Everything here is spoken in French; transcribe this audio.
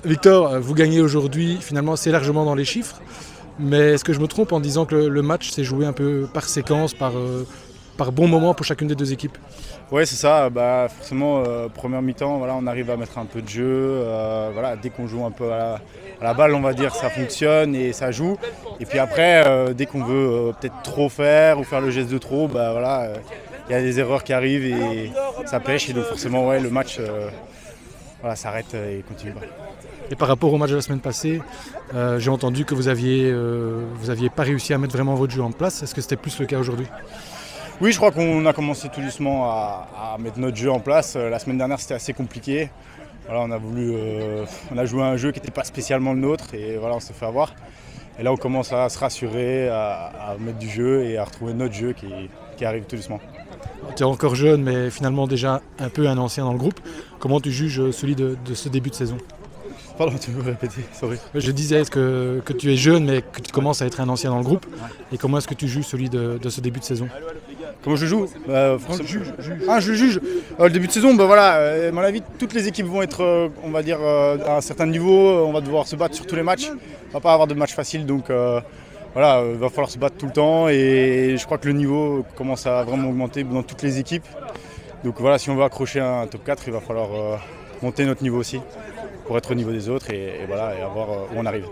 Victor, vous gagnez aujourd'hui finalement assez largement dans les chiffres, mais est-ce que je me trompe en disant que le match s'est joué un peu par séquence, par bons moments pour chacune des deux équipes? Ouais, c'est ça. Forcément, première mi-temps, voilà, on arrive à mettre un peu de jeu. Voilà, dès qu'on joue un peu à la balle, on va dire, ça fonctionne et ça joue. Et puis après, dès qu'on veut peut-être trop faire ou faire le geste de trop, voilà, il y a des erreurs qui arrivent et ça pêche. Et donc forcément, ouais, le match voilà, s'arrête et continue pas. Et par rapport au match de la semaine passée, j'ai entendu que vous aviez pas réussi à mettre vraiment votre jeu en place. Est-ce que c'était plus le cas aujourd'hui? Oui, je crois qu'on a commencé tout doucement à mettre notre jeu en place. La semaine dernière, c'était assez compliqué. Voilà, on a joué un jeu qui n'était pas spécialement le nôtre et voilà, on s'est fait avoir. Et là, on commence à se rassurer, à mettre du jeu et à retrouver notre jeu qui arrive tout doucement. Tu es encore jeune, mais finalement déjà un peu un ancien dans le groupe. Comment tu juges celui de ce début de saison? Pardon, tu peux répéter, sorry. Je disais que tu es jeune, mais que tu commences à être un ancien dans le groupe. Et comment est-ce que tu juges celui de ce début de saison? Comment je joue Juge. Ah, je juge. Le début de saison, voilà, à mon avis, toutes les équipes vont être, on va dire, à un certain niveau. On va devoir se battre sur tous les matchs. On va pas avoir de match facile, donc voilà, il va falloir se battre tout le temps. Et je crois que le niveau commence à vraiment augmenter dans toutes les équipes. Donc voilà, si on veut accrocher un top 4, il va falloir monter notre niveau aussi pour être au niveau des autres et voilà, et voir où on arrive.